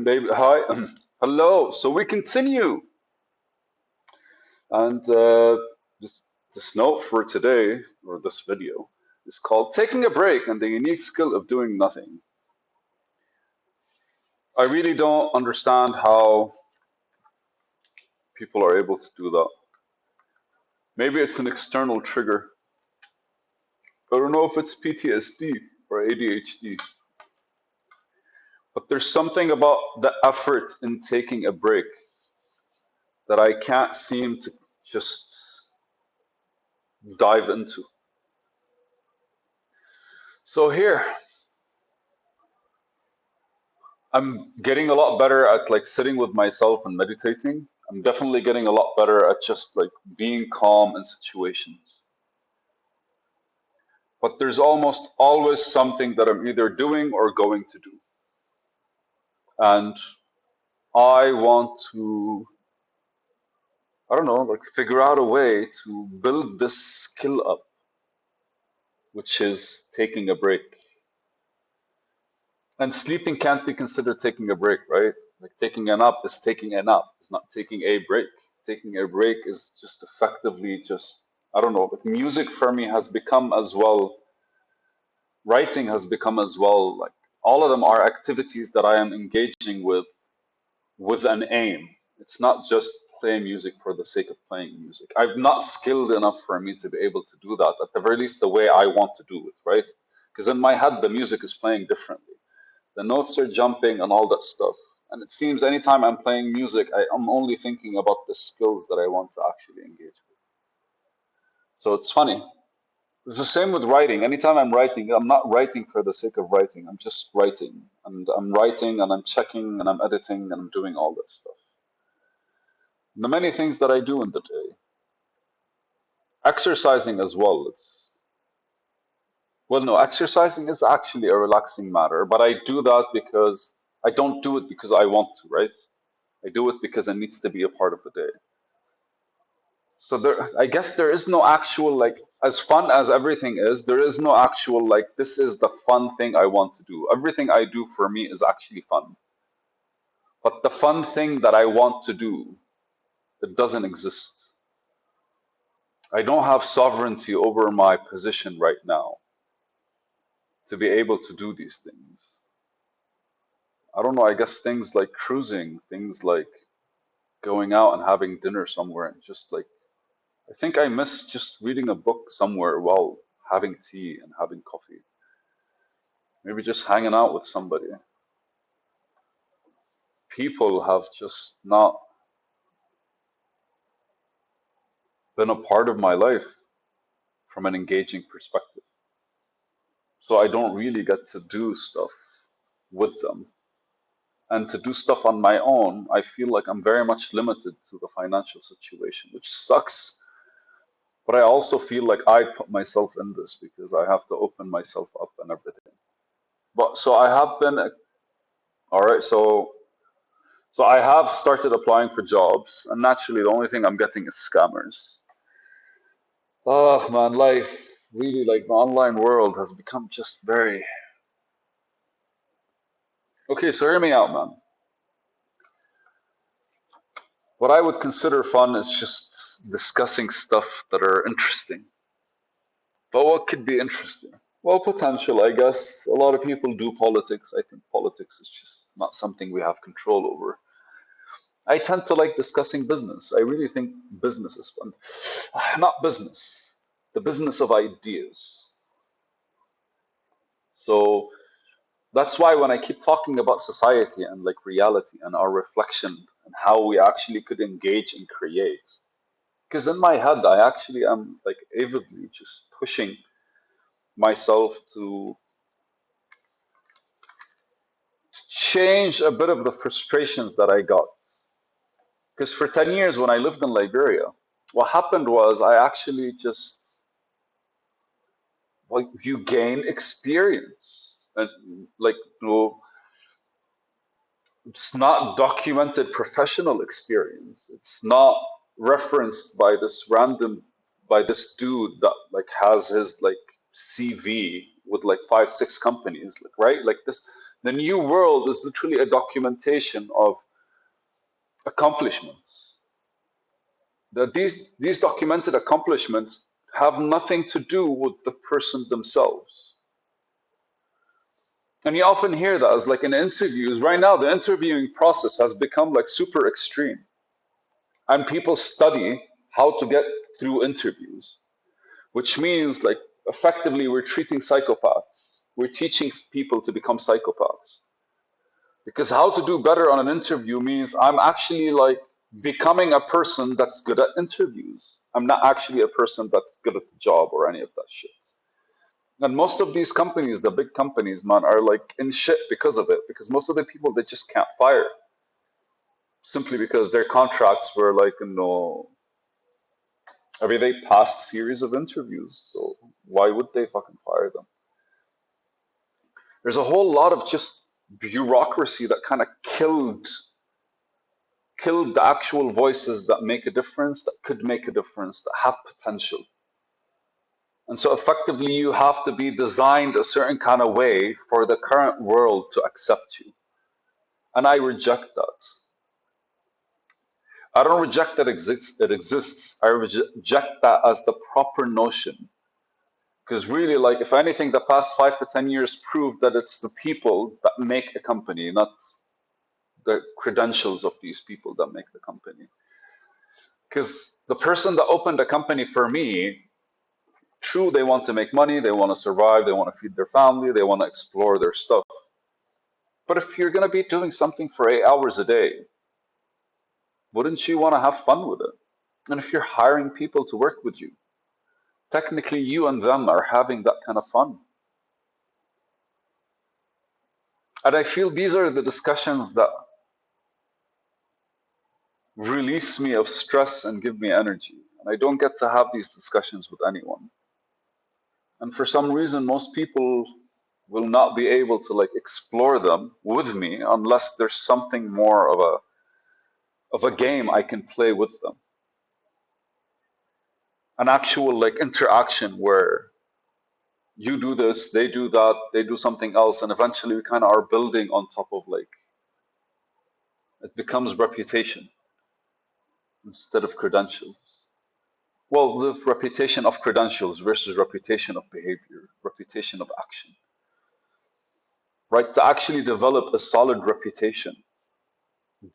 Maybe, hi, hello. So we continue, and this note for today or this video is called "Taking a Break and the Unique Skill of Doing Nothing." I really don't understand how people are able to do that. Maybe it's an external trigger. I don't know if it's PTSD or ADHD, but there's something about the effort in taking a break that I can't seem to just dive into. So here, I'm getting a lot better at like sitting with myself and meditating. I'm definitely getting a lot better at just like being calm in situations. But there's almost always something that I'm either doing or going to do. And I want to, I don't know, like figure out a way to build this skill up, which is taking a break. And sleeping can't be considered taking a break, right? Like taking a nap is taking a nap. It's not taking a break. Taking a break is just effectively just, I don't know, like music for me has become as well, writing has become as well, like all of them are activities that I am engaging with an aim. It's not just playing music for the sake of playing music. I'm not skilled enough for me to be able to do that, at the very least, the way I want to do it, right? Because in my head, the music is playing differently. The notes are jumping and all that stuff. And it seems anytime I'm playing music, I'm only thinking about the skills that I want to actually engage with. So it's funny. It's the same with writing. Anytime I'm writing, I'm not writing for the sake of writing. I'm just writing. And I'm writing and I'm checking and I'm editing and I'm doing all that stuff. The many things that I do in the day. Exercising as well. Well, no, exercising is actually a relaxing matter, but I do that because I don't do it because I want to, right? I do it because it needs to be a part of the day. So there, I guess there is no actual like, as fun as everything is, there is no actual like, this is the fun thing I want to do. Everything I do for me is actually fun. But the fun thing that I want to do, it doesn't exist. I don't have sovereignty over my position right now to be able to do these things. I don't know, I guess things like cruising, things like going out and having dinner somewhere and just like, I think I miss just reading a book somewhere while having tea and having coffee. Maybe just hanging out with somebody. People have just not been a part of my life from an engaging perspective. So I don't really get to do stuff with them. And to do stuff on my own, I feel like I'm very much limited to the financial situation, which sucks. But I also feel like I put myself in this because I have to open myself up and everything. But so I have been, all right, so I have started applying for jobs, and naturally the only thing I'm getting is scammers. Oh man, life really like the online world has become just very okay. So hear me out, man. What I would consider fun is just discussing stuff that are interesting. But what could be interesting? Well, potential, I guess. A lot of people do politics. I think politics is just not something we have control over. I tend to like discussing business. I really think business is fun. Not business, the business of ideas. So that's why when I keep talking about society and like reality and our reflection and how we actually could engage and create, because in my head, I actually am like avidly just pushing myself to change a bit of the frustrations that I got. Because for 10 years, when I lived in Liberia, what happened was I actually just, like, you gain experience. And, like, it's not documented professional experience. It's not referenced by by this dude that, like, has his, like, CV with, like, 5, 6 companies, like, right? Like, The new world is literally a documentation of accomplishments. That these documented accomplishments have nothing to do with the person themselves. And you often hear that as like in interviews. Right now, the interviewing process has become like super extreme. And people study how to get through interviews, which means like effectively we're treating psychopaths. We're teaching people to become psychopaths. Because how to do better on an interview means I'm actually like becoming a person that's good at interviews. I'm not actually a person that's good at the job or any of that shit. And most of these companies, the big companies, man, are like in shit because of it. Because most of the people they just can't fire simply because their contracts were like, I mean, they passed series of interviews. So why would they fucking fire them? There's a whole lot of just bureaucracy that kind of killed the actual voices that make a difference, that could make a difference, that have potential. And so effectively, you have to be designed a certain kind of way for the current world to accept you. And I reject that. I don't reject that it exists. I reject that as the proper notion. Because really, like, if anything, the past 5 to 10 years proved that it's the people that make a company, not the credentials of these people that make the company. Because the person that opened a company for me, true, they want to make money, they want to survive, they want to feed their family, they want to explore their stuff. But if you're going to be doing something for 8 hours a day, wouldn't you want to have fun with it? And if you're hiring people to work with you, technically you and them are having that kind of fun. And I feel these are the discussions that release me of stress and give me energy. And I don't get to have these discussions with anyone. And for some reason, most people will not be able to like explore them with me unless there's something more of a game I can play with them. An actual like interaction where you do this, they do that, they do something else, and eventually we kind of are building on top of like it becomes reputation instead of credentials. Well, the reputation of credentials versus reputation of behavior, reputation of action. Right? To actually develop a solid reputation,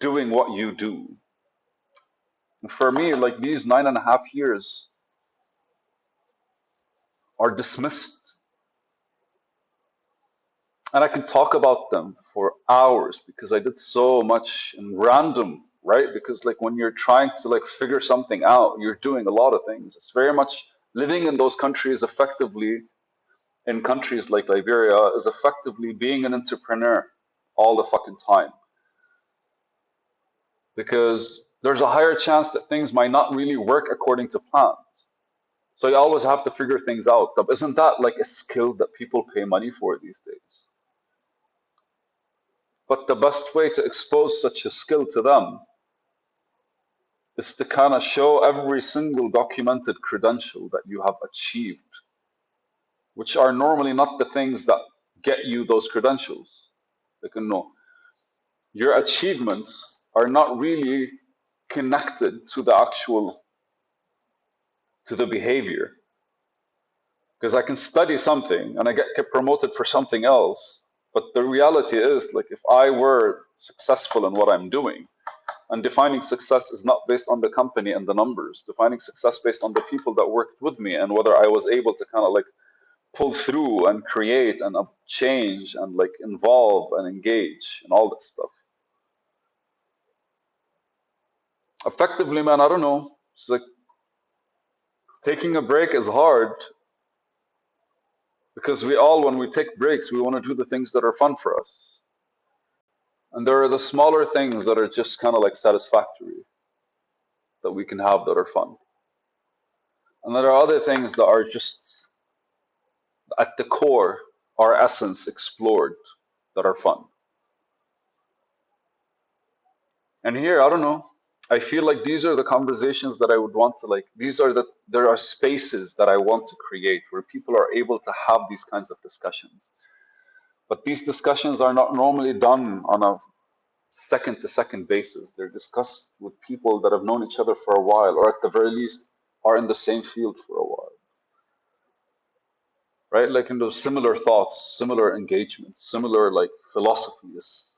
doing what you do. And for me, like these 9.5 years are dismissed. And I can talk about them for hours because I did so much in random, right? Because like when you're trying to like figure something out, you're doing a lot of things. It's very much living in those countries effectively, in countries like Liberia, is effectively being an entrepreneur all the fucking time. Because there's a higher chance that things might not really work according to plans. So you always have to figure things out. But isn't that like a skill that people pay money for these days? But the best way to expose such a skill to them is to kind of show every single documented credential that you have achieved, which are normally not the things that get you those credentials. Like, your achievements are not really connected to the behavior. Because I can study something and I get promoted for something else, but the reality is, like, if I were successful in what I'm doing, and defining success is not based on the company and the numbers, defining success based on the people that worked with me and whether I was able to kind of like pull through and create and change and like involve and engage and all that stuff. Effectively, man, I don't know. It's like taking a break is hard because we all, when we take breaks, we want to do the things that are fun for us. And there are the smaller things that are just kind of like satisfactory that we can have that are fun. And there are other things that are just at the core, our essence explored, that are fun. And here, I don't know, I feel like these are the conversations that I would want to like, there are spaces that I want to create where people are able to have these kinds of discussions. But these discussions are not normally done on a second to second basis. They're discussed with people that have known each other for a while, or at the very least are in the same field for a while, right? Like in those similar thoughts, similar engagements, similar like philosophies.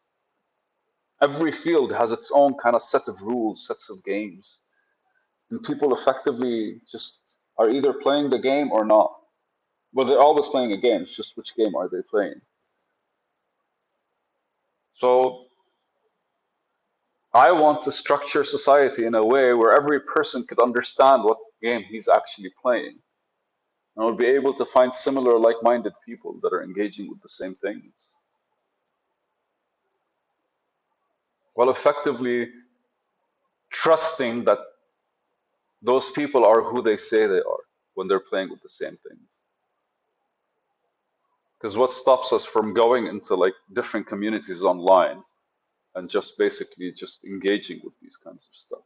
Every field has its own kind of set of rules, sets of games, and people effectively just are either playing the game or not. Well, they're always playing a game. It's just which game are they playing? So I want to structure society in a way where every person could understand what game he's actually playing. And will be able to find similar like-minded people that are engaging with the same things. While effectively trusting that those people are who they say they are when they're playing with the same things. Because what stops us from going into like different communities online and just basically just engaging with these kinds of stuff?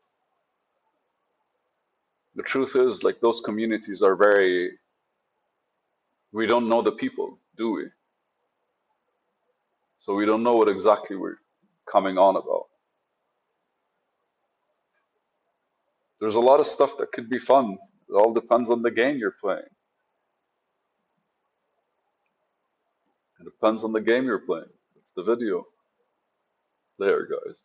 The truth is, like, those communities are very, we don't know the people, do we? So we don't know what exactly we're coming on about. There's a lot of stuff that could be fun. It all depends on the game you're playing. It depends on the game you're playing. It's the video. Later, guys.